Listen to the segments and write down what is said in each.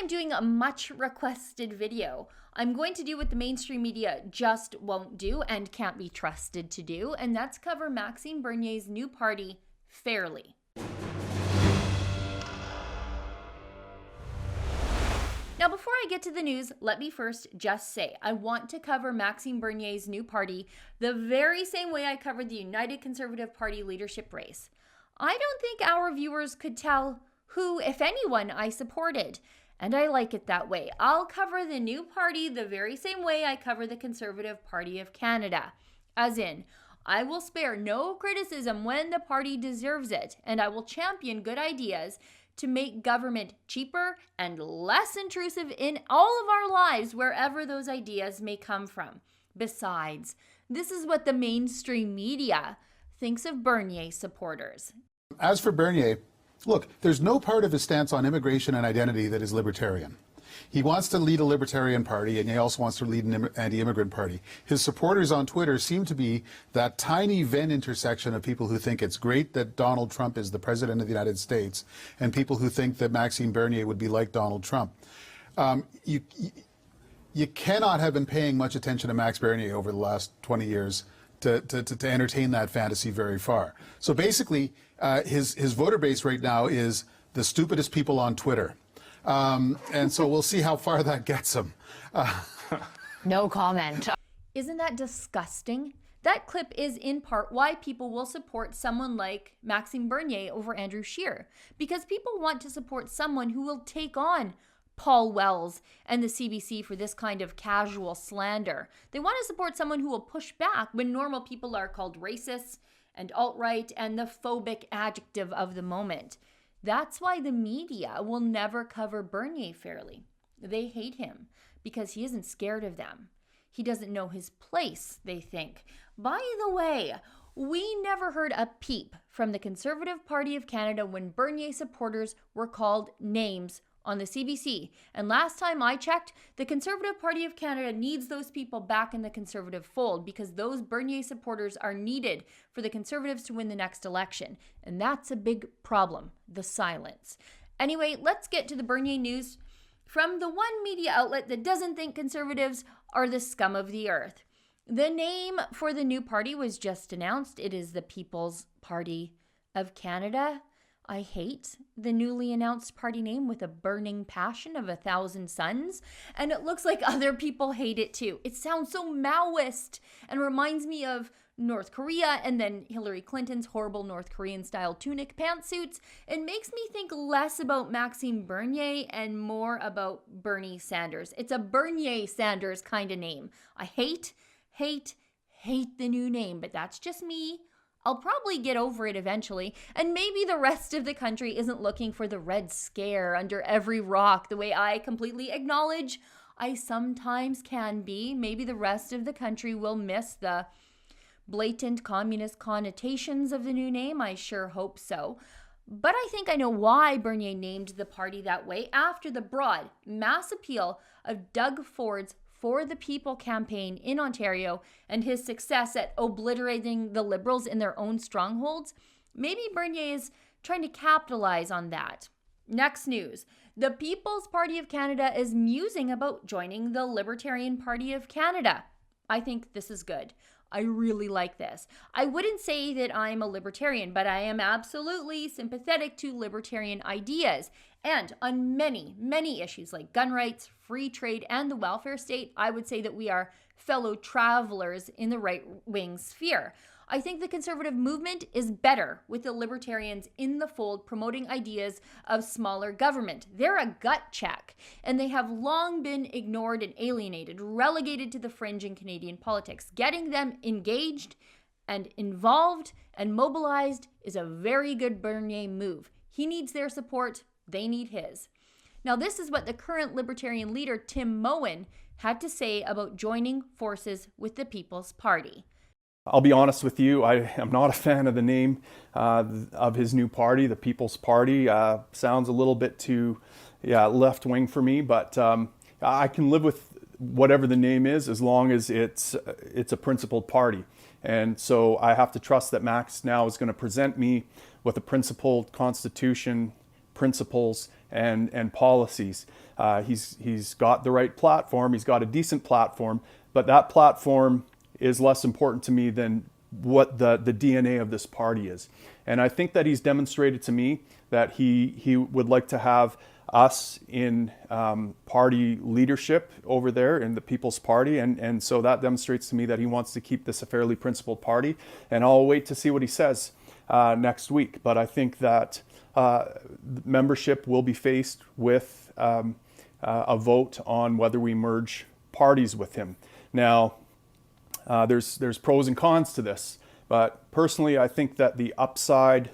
I'm doing a much requested video. I'm going to do what the mainstream media just won't do and can't be trusted to do, and that's cover Maxime Bernier's new party fairly. Now, before I get to the news, let me first just say I want to cover Maxime Bernier's new party the very same way I covered the United Conservative Party leadership race. I don't think our viewers could tell who, if anyone, I supported, and I like it that way. I'll cover the new party the very same way I cover the Conservative Party of Canada, as in, I will spare no criticism when the party deserves it, and I will champion good ideas to make government cheaper and less intrusive in all of our lives, wherever those ideas may come from. Besides, this is what the mainstream media thinks of Bernier supporters. As for Bernier, look, there's no part of his stance on immigration and identity that is libertarian. He wants to lead a libertarian party, and he also wants to lead an anti-immigrant party. His supporters on Twitter seem to be that tiny Venn intersection of people who think it's great that Donald Trump is the president of the United States and people who think that Maxime Bernier would be like Donald Trump. You cannot have been paying much attention to Max Bernier over the last 20 years to entertain that fantasy very far. So basically, his voter base right now is the stupidest people on Twitter. And so we'll see how far that gets him. No comment. Isn't that disgusting? That clip is in part why people will support someone like Maxime Bernier over Andrew Scheer, because people want to support someone who will take on Paul Wells and the CBC for this kind of casual slander. They want to support someone who will push back when normal people are called racists and alt-right and the phobic adjective of the moment. That's why the media will never cover Bernier fairly. They hate him because he isn't scared of them. He doesn't know his place, they think. By the way, we never heard a peep from the Conservative Party of Canada when Bernier supporters were called names on the CBC. And last time I checked, the Conservative Party of Canada needs those people back in the Conservative fold because those Bernier supporters are needed for the Conservatives to win the next election. And that's a big problem, the silence. Anyway, let's get to the Bernier news from the one media outlet that doesn't think Conservatives are the scum of the earth. The name for the new party was just announced. It is the People's Party of Canada. I hate the newly announced party name with a burning passion of 1,000 suns, and it looks like other people hate it too. It sounds so Maoist and reminds me of North Korea and then Hillary Clinton's horrible North Korean-style tunic pantsuits. It makes me think less about Maxime Bernier and more about Bernie Sanders. It's a Bernier Sanders kind of name. I hate the new name, but that's just me. I'll probably get over it eventually, and maybe the rest of the country isn't looking for the Red Scare under every rock the way I completely acknowledge I sometimes can be. Maybe the rest of the country will miss the blatant communist connotations of the new name. I sure hope so. But I think I know why Bernier named the party that way after the broad, mass appeal of Doug Ford's For the People campaign in Ontario and his success at obliterating the Liberals in their own strongholds. Maybe Bernier is trying to capitalize on that. Next news. The People's Party of Canada is musing about joining the Libertarian Party of Canada. I think this is good. I really like this. I wouldn't say that I'm a libertarian, but I am absolutely sympathetic to libertarian ideas. And on many, many issues like gun rights, free trade, and the welfare state, I would say that we are fellow travelers in the right-wing sphere. I think the conservative movement is better with the libertarians in the fold promoting ideas of smaller government. They're a gut check, and they have long been ignored and alienated, relegated to the fringe in Canadian politics. Getting them engaged and involved and mobilized is a very good Bernier move. He needs their support. They need his. Now, this is what the current Libertarian leader, Tim Moen, had to say about joining forces with the People's Party. I'll be honest with you, I am not a fan of the name of his new party, the People's Party. Sounds a little bit too left-wing for me, but I can live with whatever the name is as long as it's a principled party. And so I have to trust that Max now is going to present me with a principled constitution principles and policies. He's got the right platform. He's got a decent platform, but that platform is less important to me than what the DNA of this party is. And I think that he's demonstrated to me that he would like to have us in party leadership over there in the People's Party. And so that demonstrates to me that he wants to keep this a fairly principled party. And I'll wait to see what he says next week. But I think that membership will be faced with a vote on whether we merge parties with him. Now, there's pros and cons to this, but personally, I think that the upside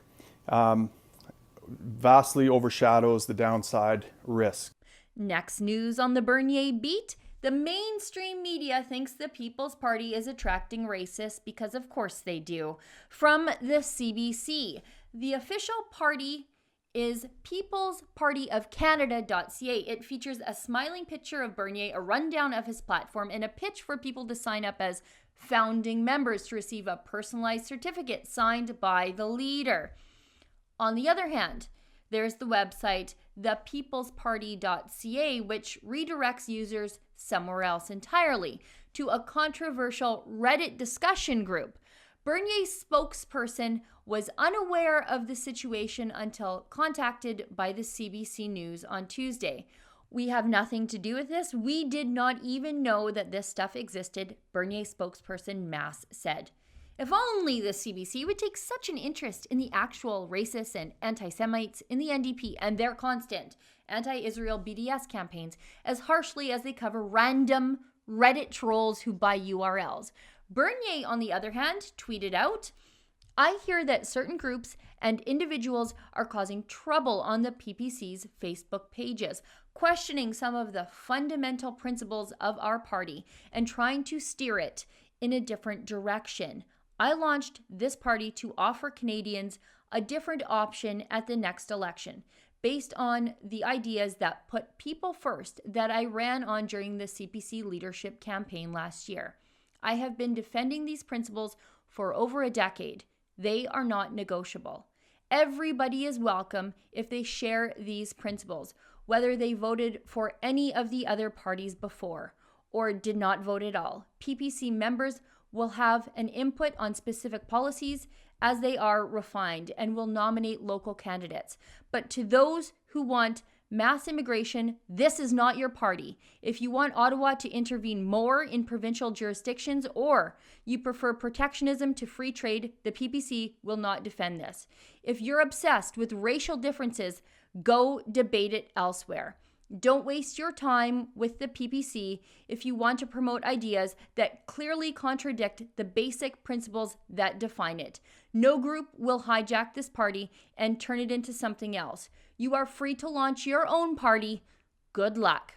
vastly overshadows the downside risk. Next news on the Bernier beat. The mainstream media thinks the People's Party is attracting racists because of course they do. From the CBC, the official party is peoplespartyofcanada.ca. It features a smiling picture of Bernier, a rundown of his platform, and a pitch for people to sign up as founding members to receive a personalized certificate signed by the leader. On the other hand, there's the website thepeoplesparty.ca, which redirects users somewhere else entirely, to a controversial Reddit discussion group. Bernier's spokesperson was unaware of the situation until contacted by the CBC News on Tuesday. "We have nothing to do with this. We did not even know that this stuff existed," Bernier spokesperson Mass said. If only the CBC would take such an interest in the actual racists and anti-Semites in the NDP and their constant anti-Israel BDS campaigns as harshly as they cover random Reddit trolls who buy URLs. Bernier, on the other hand, tweeted out, "I hear that certain groups and individuals are causing trouble on the PPC's Facebook pages, questioning some of the fundamental principles of our party and trying to steer it in a different direction. I launched this party to offer Canadians a different option at the next election, based on the ideas that put people first that I ran on during the CPC leadership campaign last year. I have been defending these principles for over a decade. They are not negotiable. Everybody is welcome if they share these principles, whether they voted for any of the other parties before or did not vote at all. PPC members will have an input on specific policies as they are refined and will nominate local candidates. But to those who want mass immigration, this is not your party. If you want Ottawa to intervene more in provincial jurisdictions or you prefer protectionism to free trade, the PPC will not defend this. If you're obsessed with racial differences, go debate it elsewhere. Don't waste your time with the PPC if you want to promote ideas that clearly contradict the basic principles that define it. No group will hijack this party and turn it into something else. You are free to launch your own party. Good luck."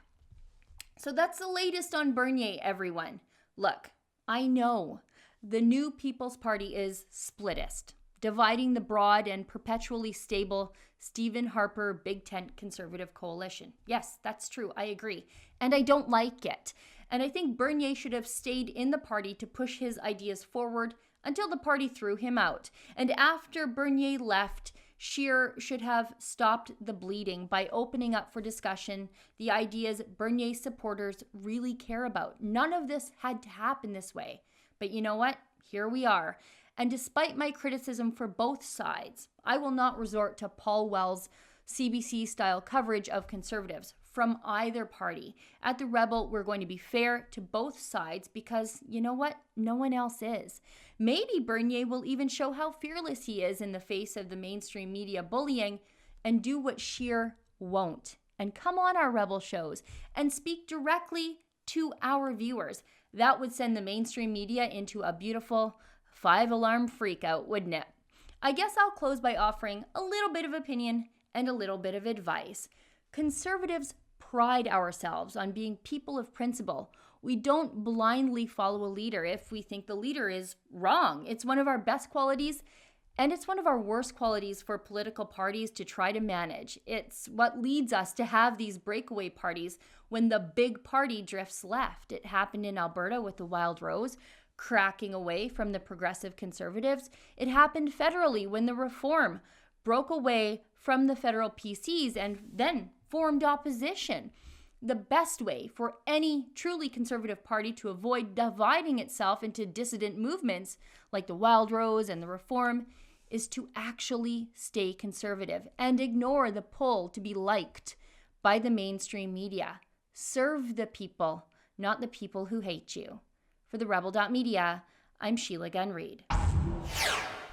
So that's the latest on Bernier, everyone. Look, I know the new People's Party is splittist, dividing the broad and perpetually stable Stephen Harper Big Tent Conservative Coalition. Yes, that's true. I agree. And I don't like it. And I think Bernier should have stayed in the party to push his ideas forward until the party threw him out. And after Bernier left, Scheer should have stopped the bleeding by opening up for discussion the ideas Bernier's supporters really care about. None of this had to happen this way. But you know what? Here we are. And despite my criticism for both sides, I will not resort to Paul Wells' CBC-style coverage of Conservatives from either party. At The Rebel, we're going to be fair to both sides because, you know what? No one else is. Maybe Bernier will even show how fearless he is in the face of the mainstream media bullying and do what Scheer won't. And come on our Rebel shows and speak directly to our viewers. That would send the mainstream media into a beautiful 5-alarm freakout, wouldn't it? I guess I'll close by offering a little bit of opinion and a little bit of advice. Conservatives pride ourselves on being people of principle. We don't blindly follow a leader if we think the leader is wrong. It's one of our best qualities, and it's one of our worst qualities for political parties to try to manage. It's what leads us to have these breakaway parties when the big party drifts left. It happened in Alberta with the Wild Rose, cracking away from the progressive Conservatives. It happened federally when the Reform broke away from the federal PCs and then formed opposition. The best way for any truly conservative party to avoid dividing itself into dissident movements like the Wild Rose and the Reform is to actually stay conservative and ignore the pull to be liked by the mainstream media. Serve the people, not the people who hate you. For the Rebel.media, I'm Sheila Gunn Reid.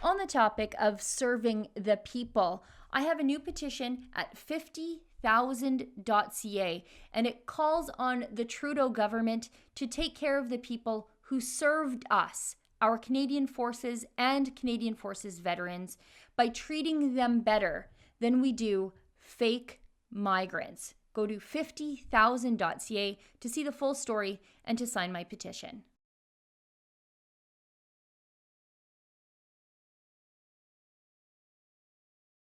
On the topic of serving the people, I have a new petition at 50,000.ca, and it calls on the Trudeau government to take care of the people who served us, our Canadian Forces and Canadian Forces veterans, by treating them better than we do fake migrants. Go to 50,000.ca to see the full story and to sign my petition.